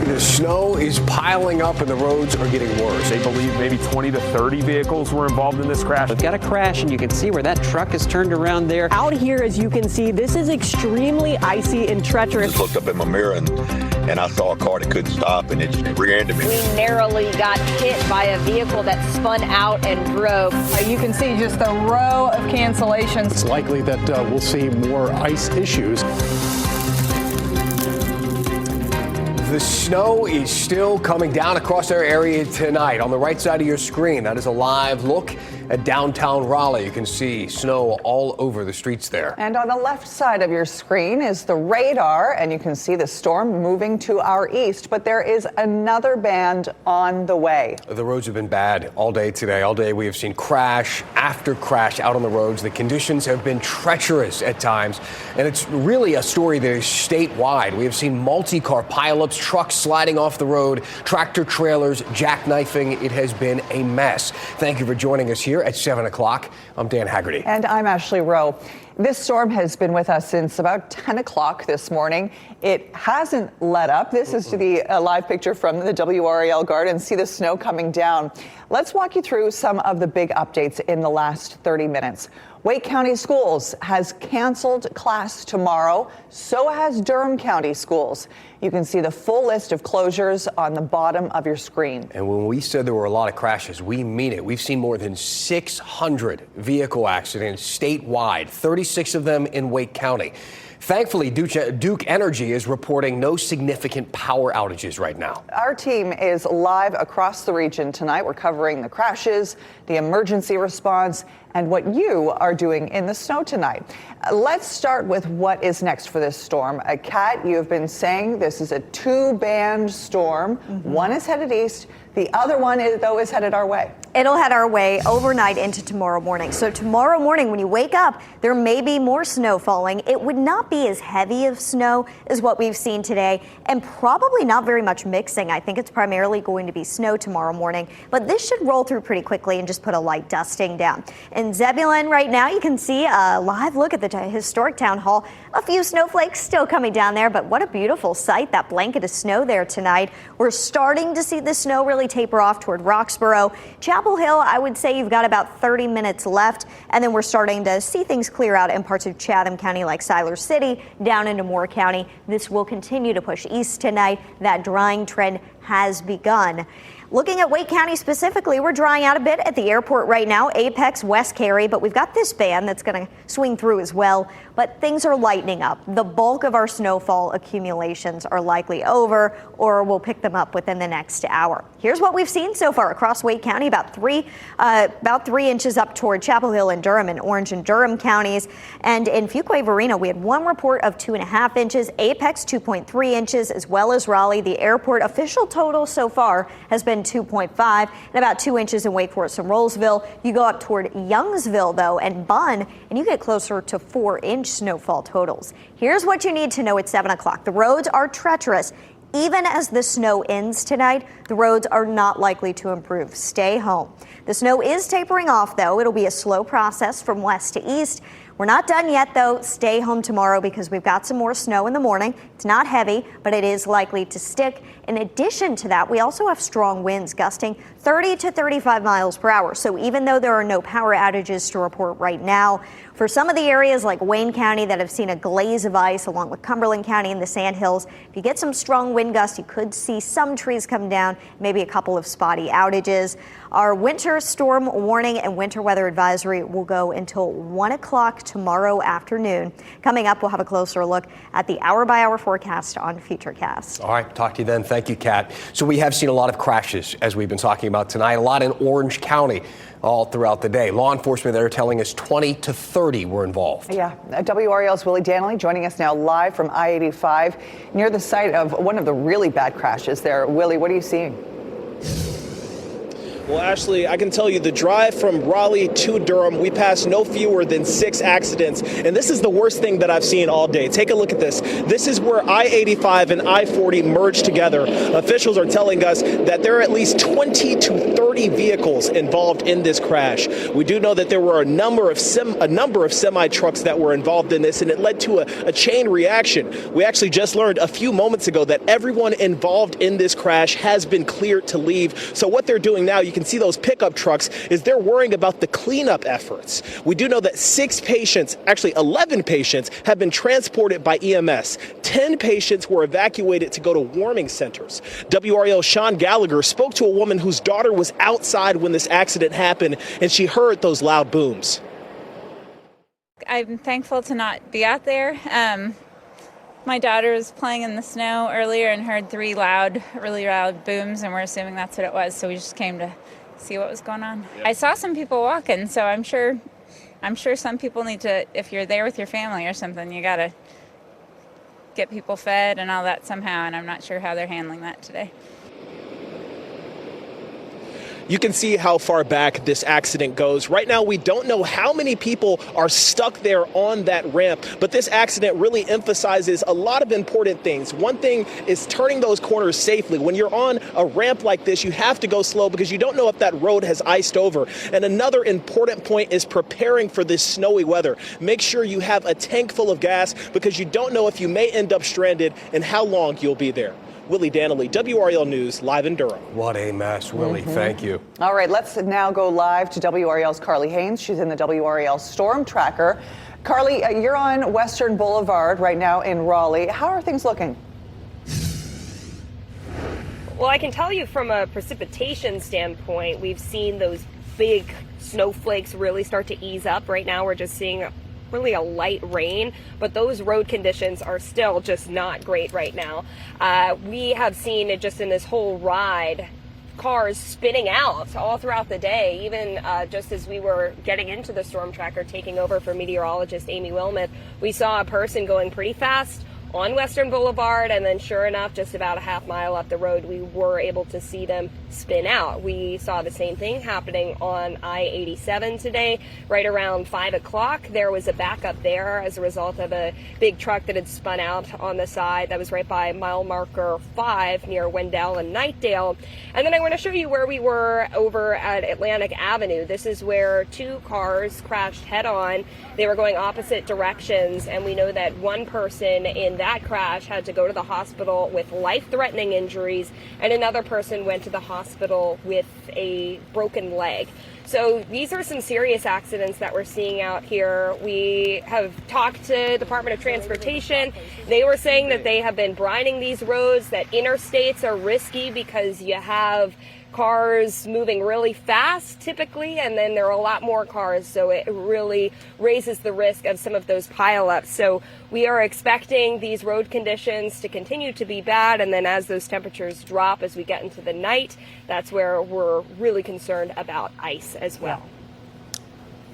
The snow is piling up and the roads are getting worse. They believe maybe 20 to 30 vehicles were involved in this crash. We've got a crash, and you can see where that truck is turned around there. Out here, as you can see, this is extremely icy and treacherous. I just looked up in my mirror and I saw a car that couldn't stop, and it just rear-ended me. We narrowly got hit by a vehicle that spun out and drove. You can see just a row of cancellations. It's likely that we'll see more ice issues. The snow is still coming down across our area tonight. On the right side of your screen, that is a live look at downtown Raleigh. You can see snow all over the streets there. And on the left side of your screen is the radar, and you can see the storm moving to our east, but there is another band on the way. The roads have been bad all day today. All day we have seen crash after crash out on the roads. The conditions have been treacherous at times, and it's really a story that is statewide. We have seen multi-car pileups, trucks sliding off the road, tractor trailers jackknifing. It has been a mess. Thank you for joining us here at 7 o'clock. I'm Dan Haggerty. And I'm Ashley Rowe. This storm has been with us since about 10 o'clock this morning. It hasn't let up. This is the live picture from the WRAL Garden. See the snow coming down. Let's walk you through some of the big updates in the last 30 minutes. Wake County Schools has canceled class tomorrow. So has Durham County Schools. You can see the full list of closures on the bottom of your screen. And when we said there were a lot of crashes, we mean it. We've seen more than 600 vehicle accidents statewide, 36 of them in Wake County. Thankfully, Duke Energy is reporting no significant power outages right now. Our team is live across the region tonight. We're covering the crashes, the emergency response, and what you are doing in the snow tonight. Let's start with what is next for this storm. Kat, you have been saying this is a two-band storm. One is headed east. The other one, is headed our way. It'll head our way overnight into tomorrow morning. So tomorrow morning, when you wake up, there may be more snow falling. It would not be as heavy of snow as what we've seen today, and probably not very much mixing. I think it's primarily going to be snow tomorrow morning, but this should roll through pretty quickly and just put a light dusting down. In Zebulon right now, you can see a live look at the historic town hall. A few snowflakes still coming down there, but what a beautiful sight, that blanket of snow there tonight. We're starting to see the snow really taper off toward Roxborough. Chapel Hill, I would say you've got about 30 minutes left, and then we're starting to see things clear out in parts of Chatham County like Siler City down into Moore County. This will continue to push east tonight. That drying trend has begun. Looking at Wake County specifically, we're drying out a bit at the airport right now, Apex, West Cary, but we've got this band that's going to swing through as well. But things are lightening up. The bulk of our snowfall accumulations are likely over, or we'll pick them up within the next hour. Here's what we've seen so far across Wake County, about 3 inches up toward Chapel Hill and Durham and Orange and Durham counties. And in Fuquay-Varina, we had one report of 2.5 inches, Apex 2.3 inches, as well as Raleigh. The airport official total so far has been 2.5 and about 2 inches in Wake Forest and Rollsville. You go up toward Youngsville, though, and Bunn, and you get closer to 4-inch snowfall totals. Here's what you need to know at 7 o'clock. The roads are treacherous. Even as the snow ends tonight, the roads are not likely to improve. Stay home. The snow is tapering off, though. It'll be a slow process from west to east. We're not done yet, though. Stay home tomorrow because we've got some more snow in the morning. It's not heavy, but it is likely to stick. In addition to that, we also have strong winds gusting 30 to 35 miles per hour. So even though there are no power outages to report right now, for some of the areas like Wayne County that have seen a glaze of ice, along with Cumberland County and the Sandhills, if you get some strong wind gusts, you could see some trees come down, maybe a couple of spotty outages. Our winter storm warning and winter weather advisory will go until 1 o'clock tomorrow afternoon. Coming up, we'll have a closer look at the hour-by-hour forecast on FutureCast. All right, talk to you then. Thank you, Kat. So we have seen a lot of crashes, as we've been talking about tonight, a lot in Orange County all throughout the day. Law enforcement there are telling us 20 to 30 were involved. Yeah, WRAL's Willie Danley joining us now live from I-85 near the site of one of the really bad crashes there. Willie, what are you seeing? Well, Ashley, I can tell you the drive from Raleigh to Durham, we passed no fewer than 6 accidents. And this is the worst thing that I've seen all day. Take a look at this. This is where I-85 and I-40 merge together. Officials are telling us that there are at least 20 to 30 vehicles involved in this crash. We do know that there were a number of semi-trucks that were involved in this, and it led to a chain reaction. We actually just learned a few moments ago that everyone involved in this crash has been cleared to leave. So what they're doing now, you can see those pickup trucks, is they're worrying about the cleanup efforts. We do know that 11 patients have been transported by EMS. 10 patients were evacuated to go to warming centers. WRAL Sean Gallagher spoke to a woman whose daughter was outside when this accident happened, and she heard those loud booms. I'm thankful to not be out there. My daughter was playing in the snow earlier and heard 3 really loud booms, and we're assuming that's what it was. So we just came to see what was going on. Yep. I saw some people walking, so I'm sure some people need to, if you're there with your family or something, you got to get people fed and all that somehow, and I'm not sure how they're handling that today. You can see how far back this accident goes. Right now, we don't know how many people are stuck there on that ramp, but this accident really emphasizes a lot of important things. One thing is turning those corners safely. When you're on a ramp like this, you have to go slow because you don't know if that road has iced over. And another important point is preparing for this snowy weather. Make sure you have a tank full of gas because you don't know if you may end up stranded and how long you'll be there. Willie Danley, WRAL News, live in Durham. What a mess, Willie. Thank you. All right, let's now go live to WRAL's Carly Haynes. She's in the WRAL Storm Tracker. Carly, you're on Western Boulevard right now in Raleigh. How are things looking? Well, I can tell you from a precipitation standpoint, we've seen those big snowflakes really start to ease up. Right now, we're just seeing really a light rain, but those road conditions are still just not great right now. We have seen it just in this whole ride, cars spinning out all throughout the day, even just as we were getting into the storm tracker, taking over for meteorologist Amy Wilmoth, we saw a person going pretty fast on Western Boulevard, and then sure enough, just about a half mile up the road, we were able to see them spin out. We saw the same thing happening on I-87 today. Right around 5 o'clock, there was a backup there as a result of a big truck that had spun out on the side. That was right by mile marker 5 near Wendell and Knightdale. And then I want to show you where we were over at Atlantic Avenue. This is where 2 cars crashed head-on. They were going opposite directions, and we know that one person in that crash had to go to the hospital with life-threatening injuries, and another person went to the hospital with a broken leg. So these are some serious accidents that we're seeing out here. We have talked to Department of Transportation. They were saying that they have been brining these roads, that interstates are risky because you have cars moving really fast typically, and then there are a lot more cars, so it really raises the risk of some of those pileups. So we are expecting these road conditions to continue to be bad, and then as those temperatures drop as we get into the night, that's where we're really concerned about ice as well. Yeah.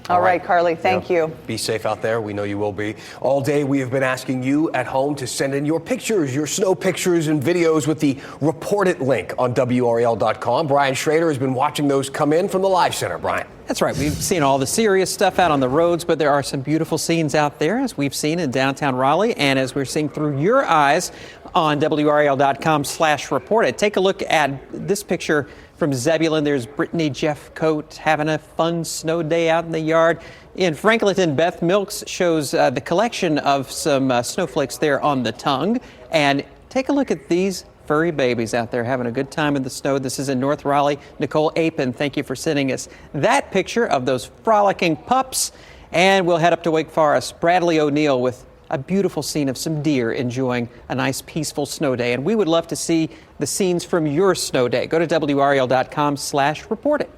All right, Carly, thank you. Be safe out there. We know you will be. All day we have been asking you at home to send in your pictures, your snow pictures and videos with the Report It link on WRAL.com. Brian Schrader has been watching those come in from the Live Center. Brian. That's right. We've seen all the serious stuff out on the roads, but there are some beautiful scenes out there, as we've seen in downtown Raleigh, and as we're seeing through your eyes on WRAL.com/report it. Take a look at this picture from Zebulon. There's Brittany Jeffcoat having a fun snow day out in the yard. In Franklinton, Beth Milks shows the collection of some snowflakes there on the tongue. And take a look at these furry babies out there having a good time in the snow. This is in North Raleigh. Nicole Apin, thank you for sending us that picture of those frolicking pups. And we'll head up to Wake Forest. Bradley O'Neill with a beautiful scene of some deer enjoying a nice peaceful snow day. And we would love to see the scenes from your snow day. Go to WRAL.com/report it.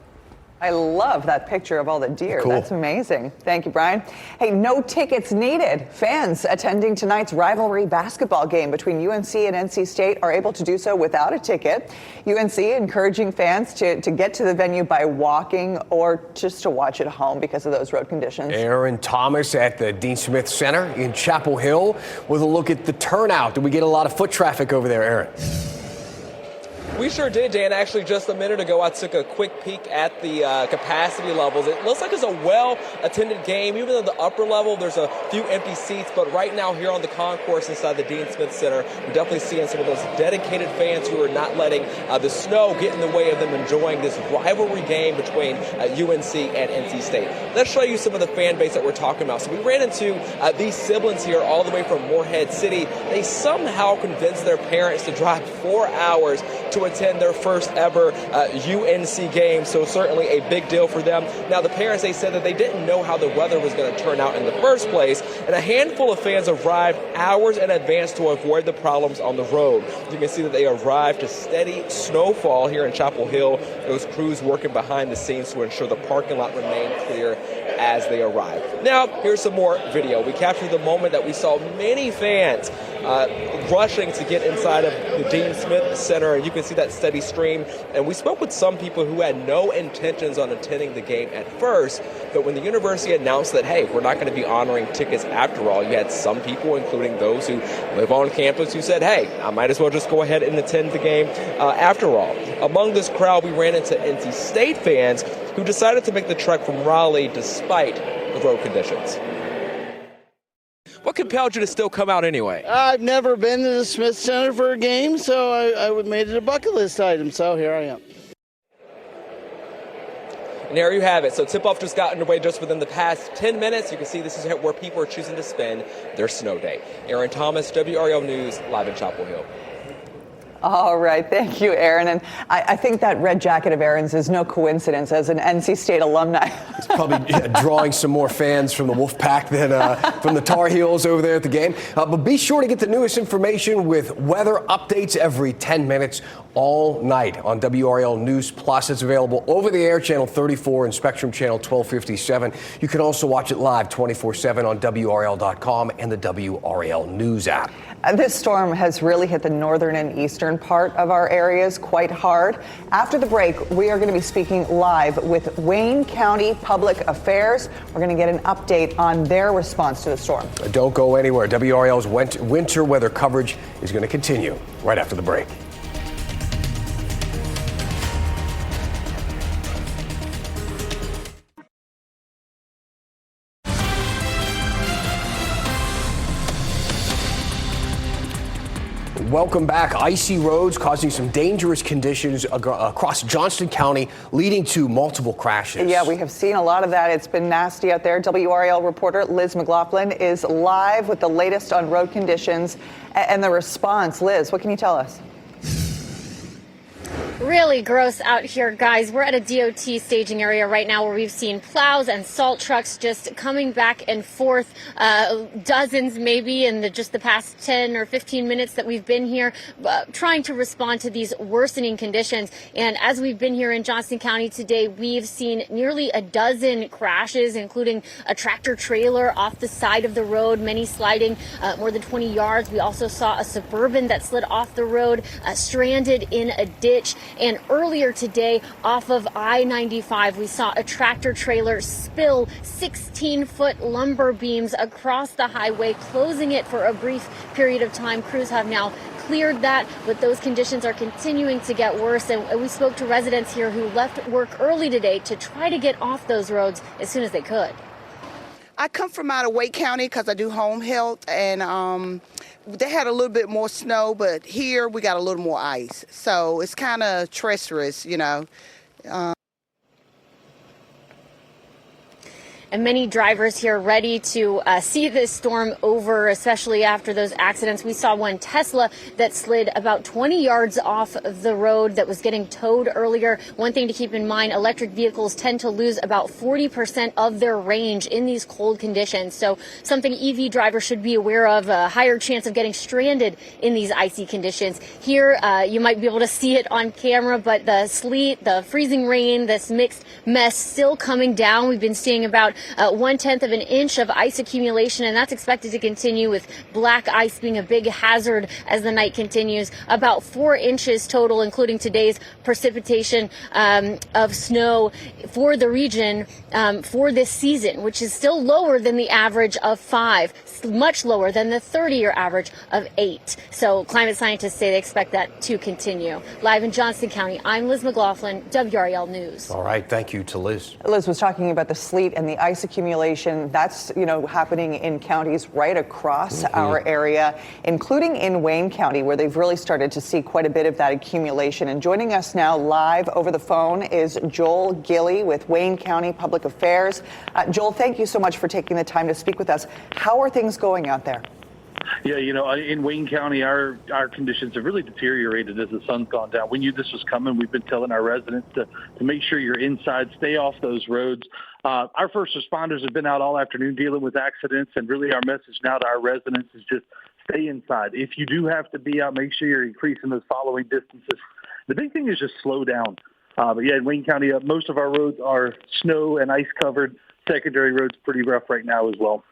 I love that picture of all the deer. Cool. That's amazing. Thank you, Brian. Hey, no tickets needed. Fans attending tonight's rivalry basketball game between UNC and NC State are able to do so without a ticket. UNC encouraging fans to get to the venue by walking or just to watch at home because of those road conditions. Aaron Thomas at the Dean Smith Center in Chapel Hill with a look at the turnout. Did we get a lot of foot traffic over there, Aaron? We sure did, Dan. Actually, just a minute ago, I took a quick peek at the capacity levels. It looks like it's a well-attended game. Even though the upper level, there's a few empty seats. But right now, here on the concourse inside the Dean Smith Center, we're definitely seeing some of those dedicated fans who are not letting the snow get in the way of them enjoying this rivalry game between UNC and NC State. Let's show you some of the fan base that we're talking about. So we ran into these siblings here all the way from Morehead City. They somehow convinced their parents to drive 4 hours to attend their first ever UNC game, so certainly a big deal for them. Now, the parents, they said that they didn't know how the weather was going to turn out in the first place, and a handful of fans arrived hours in advance to avoid the problems on the road. You can see that they arrived to steady snowfall here in Chapel Hill. Those crews working behind the scenes to ensure the parking lot remained clear as they arrived. Now, here's some more video. We captured the moment that we saw many fans rushing to get inside of the Dean Smith Center, and you can see that steady stream. And we spoke with some people who had no intentions on attending the game at first, but when the university announced that, hey, we're not going to be honoring tickets after all, you had some people, including those who live on campus, who said, hey, I might as well just go ahead and attend the game after all. Among this crowd, we ran into NC State fans who decided to make the trek from Raleigh despite the road conditions. What compelled you to still come out anyway? I've never been to the Smith Center for a game, so I made it a bucket list item, so here I am. And there you have it. So tip-off just got underway just within the past 10 minutes. You can see this is where people are choosing to spend their snow day. Aaron Thomas, WRAL News, live in Chapel Hill. All right. Thank you, Aaron. And I think that red jacket of Aaron's is no coincidence as an NC State alumni. It's probably drawing some more fans from the Wolfpack than from the Tar Heels over there at the game. But be sure to get the newest information with weather updates every 10 minutes all night on WRAL News Plus. It's available over the air, channel 34 and Spectrum channel 1257. You can also watch it live 24/7 on WRAL.com and the WRAL News app. This storm has really hit the northern and eastern part of our areas quite hard. After the break, we are going to be speaking live with Wayne County Public Affairs. We're going to get an update on their response to the storm. Don't go anywhere. WRAL's winter weather coverage is going to continue right after the break. Welcome back. Icy roads causing some dangerous conditions across Johnston County, leading to multiple crashes. Yeah, we have seen a lot of that. It's been nasty out there. WRAL reporter Liz McLaughlin is live with the latest on road conditions and the response. Liz, what can you tell us? Really gross out here, guys. We're at a DOT staging area right now where we've seen plows and salt trucks just coming back and forth, dozens maybe in just the past 10 or 15 minutes that we've been here, trying to respond to these worsening conditions. And as we've been here in Johnston County today, we've seen nearly a dozen crashes, including a tractor trailer off the side of the road, many sliding more than 20 yards. We also saw a Suburban that slid off the road, stranded in a ditch. And earlier today, off of I-95, we saw a tractor trailer spill 16-foot lumber beams across the highway, closing it for a brief period of time. Crews have now cleared that, but those conditions are continuing to get worse. And we spoke to residents here who left work early today to try to get off those roads as soon as they could. I come from out of Wake County because I do home health, and they had a little bit more snow, but here we got a little more ice. So it's kind of treacherous, you know. And many drivers here ready to see this storm over, especially after those accidents. We saw one Tesla that slid about 20 yards off of the road that was getting towed earlier. One thing to keep in mind, electric vehicles tend to lose about 40% of their range in these cold conditions. So something EV drivers should be aware of, a higher chance of getting stranded in these icy conditions. Here, you might be able to see it on camera, but the sleet, the freezing rain, this mixed mess still coming down. We've been seeing about 1/10 of an inch of ice accumulation, and that's expected to continue, with black ice being a big hazard as the night continues. About 4 inches total, including today's precipitation of snow for the region for this season, which is still lower than the average of 5, much lower than the 30-year average of 8. So climate scientists say they expect that to continue. Live in Johnston County, I'm Liz McLaughlin, WRAL News. All right, thank you to Liz. Liz was talking about the sleet and the ice accumulation. That's, happening in counties right across our area, including in Wayne County, where they've really started to see quite a bit of that accumulation. And joining us now live over the phone is Joel Gilley with Wayne County Public Affairs. Joel, thank you so much for taking the time to speak with us. How are things going out there? Yeah, in Wayne County, our conditions have really deteriorated as the sun's gone down. We knew this was coming. We've been telling our residents to make sure you're inside, stay off those roads. Our first responders have been out all afternoon dealing with accidents, and really our message now to our residents is just stay inside. If you do have to be out, make sure you're increasing those following distances. The big thing is just slow down. But yeah, in Wayne County, most of our roads are snow and ice covered. Secondary roads pretty rough right now as well.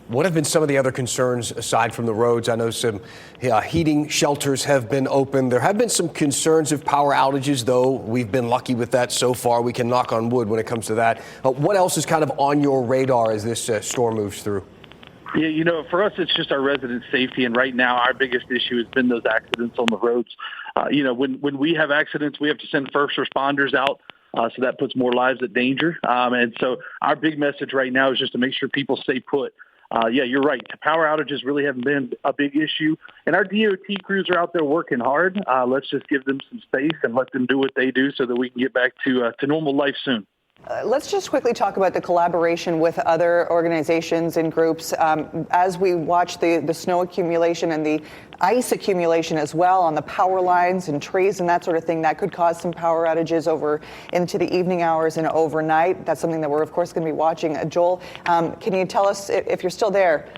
What have been some of the other concerns aside from the roads? I know some heating shelters have been open. There have been some concerns of power outages, though. We've been lucky with that so far. We can knock on wood when it comes to that. What else is kind of on your radar as this storm moves through? Yeah, for us, it's just our resident safety. And right now, our biggest issue has been those accidents on the roads. When we have accidents, we have to send first responders out. So that puts more lives at danger. And so our big message right now is just to make sure people stay put. Yeah, you're right. Power outages really haven't been a big issue. And our DOT crews are out there working hard. Let's just give them some space and let them do what they do so that we can get back to normal life soon. Let's just quickly talk about the collaboration with other organizations and groups as we watch the snow accumulation and the ice accumulation as well on the power lines and trees and that sort of thing. That could cause some power outages over into the evening hours and overnight. That's something that we're, of course, going to be watching. Joel, can you tell us, if you're still there,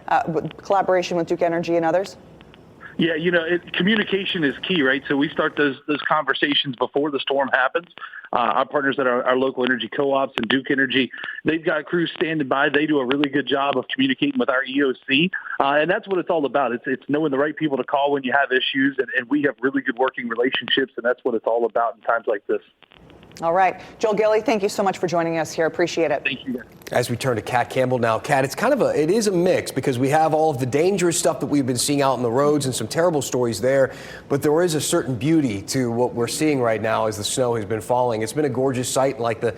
collaboration with Duke Energy and others? Yeah, communication is key, right? So we start those conversations before the storm happens. Our partners at our local energy co-ops and Duke Energy, they've got crews standing by. They do a really good job of communicating with our EOC, and that's what it's all about. It's knowing the right people to call when you have issues, and we have really good working relationships, and that's what it's all about in times like this. All right. Joel Gilley, thank you so much for joining us here. Appreciate it. Thank you. As we turn to Kat Campbell now, Kat, it is a mix because we have all of the dangerous stuff that we've been seeing out on the roads and some terrible stories there, but there is a certain beauty to what we're seeing right now as the snow has been falling. It's been a gorgeous sight, like the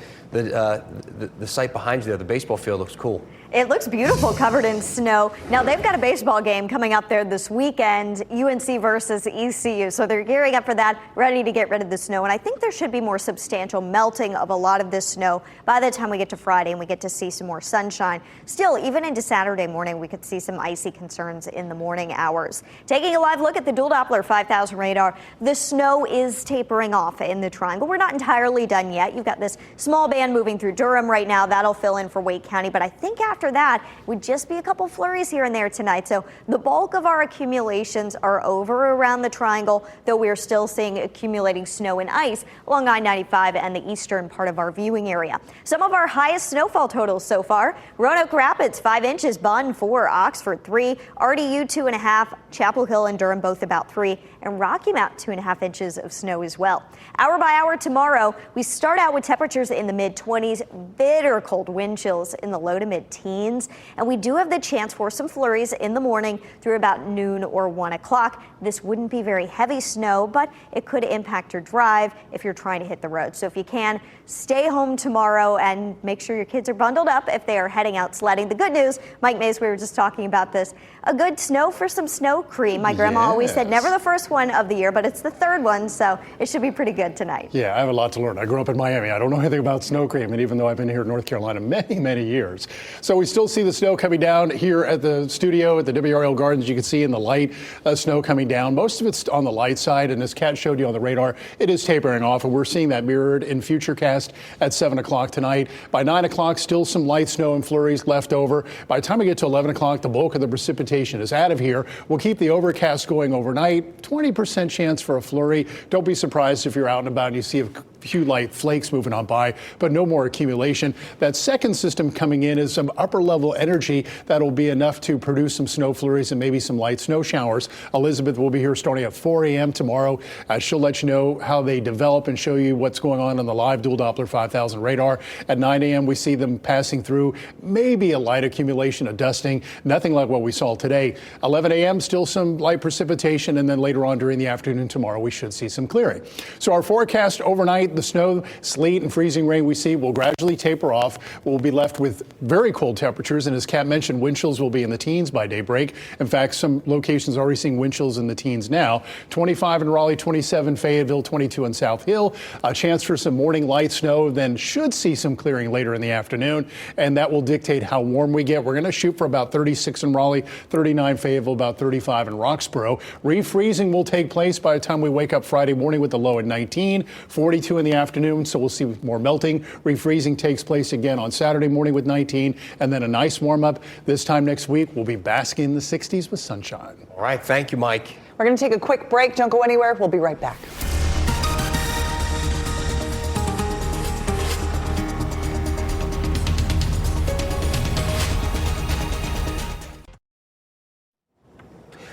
site behind you there, the baseball field looks cool. It looks beautiful, covered in snow. Now, they've got a baseball game coming up there this weekend, UNC versus ECU. So they're gearing up for that, ready to get rid of the snow. And I think there should be more substantial melting of a lot of this snow by the time we get to Friday and we get to see some more sunshine. Still, even into Saturday morning, we could see some icy concerns in the morning hours. Taking a live look at the dual Doppler 5000 radar, the snow is tapering off in the triangle. We're not entirely done yet. You've got this small band moving through Durham right now. That'll fill in for Wake County. But I think after that would just be a couple flurries here and there tonight. So the bulk of our accumulations are over around the triangle, though we're still seeing accumulating snow and ice along I-95 and the eastern part of our viewing area. Some of our highest snowfall totals so far: Roanoke Rapids 5 inches, Bunn 4, Oxford 3, RDU 2.5, Chapel Hill and Durham both about 3, and Rocky Mount 2.5 inches of snow as well. Hour by hour tomorrow, we start out with temperatures in the mid-20s, bitter cold wind chills in the low to mid-teens, and we do have the chance for some flurries in the morning through about noon or 1 o'clock. This wouldn't be very heavy snow, but it could impact your drive if you're trying to hit the road. So if you can, stay home tomorrow and make sure your kids are bundled up if they are heading out sledding. The good news, Mike Mays, we were just talking about this, a good snow for some snow cream. My grandma always said never the first one of the year, but it's the third one, so it should be pretty good tonight. Yeah, I have a lot to learn. I grew up in Miami. I don't know anything about snow cream, and even though I've been here in North Carolina many, many years. So we still see the snow coming down here at the studio at the WRAL Gardens. You can see in the light snow coming down. Most of it's on the light side, and as Kat showed you on the radar, it is tapering off, and we're seeing that mirrored in Futurecast at 7 o'clock tonight. By 9 o'clock, still some light snow and flurries left over. By the time we get to 11 o'clock, the bulk of the precipitation is out of here. We'll keep the overcast going overnight. 20% chance for a flurry. Don't be surprised if you're out and about and you see a few light flakes moving on by, but no more accumulation. That second system coming in is some upper level energy that'll be enough to produce some snow flurries and maybe some light snow showers. Elizabeth will be here starting at 4 a.m. tomorrow. She'll let you know how they develop and show you what's going on the live dual Doppler 5000 radar. At 9 a.m. we see them passing through maybe a light accumulation, a dusting, nothing like what we saw today. 11 a.m. still some light precipitation, and then later on during the afternoon tomorrow we should see some clearing. So our forecast overnight, the snow, sleet, and freezing rain we see will gradually taper off. We'll be left with very cold temperatures, and as Kat mentioned, wind chills will be in the teens by daybreak. In fact, some locations are already seeing wind chills in the teens now. 25 in Raleigh, 27 Fayetteville, 22 in South Hill. A chance for some morning light snow, then should see some clearing later in the afternoon, and that will dictate how warm we get. We're going to shoot for about 36 in Raleigh, 39 Fayetteville, about 35 in Roxborough. Refreezing will take place by the time we wake up Friday morning with the low at 19, 42 in the afternoon, so we'll see more melting. Refreezing takes place again on Saturday morning with 19, and then a nice warm up. This time next week, we'll be basking in the 60s with sunshine. All right, thank you, Mike. We're going to take a quick break. Don't go anywhere. We'll be right back.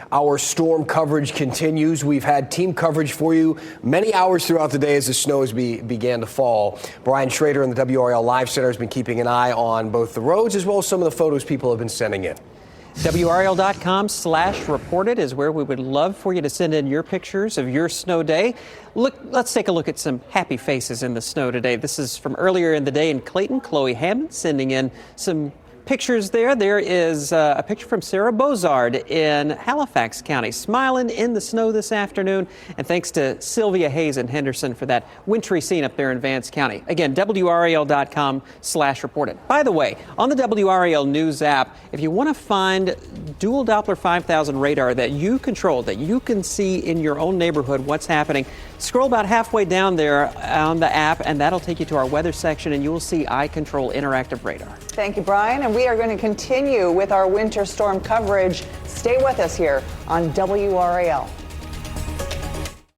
Our storm coverage continues. We've had team coverage for you many hours throughout the day as the snow began to fall. Brian Schrader in the WRAL Live Center has been keeping an eye on both the roads as well as some of the photos people have been sending in. WRAL.com/reported is where we would love for you to send in your pictures of your snow day. Let's take a look at some happy faces in the snow today. This is from earlier in the day in Clayton. Chloe Hammond sending in some pictures there. There is a picture from Sarah Bozard in Halifax County, smiling in the snow this afternoon. And thanks to Sylvia Hayes in Henderson for that wintry scene up there in Vance County. Again, WRAL.com/reported. By the way, on the WRAL News app, if you want to find dual Doppler 5000 radar that you control, that you can see in your own neighborhood what's happening, scroll about halfway down there on the app, and that'll take you to our weather section, and you will see iControl interactive radar. Thank you, Brian. And we are going to continue with our winter storm coverage. Stay with us here on WRAL.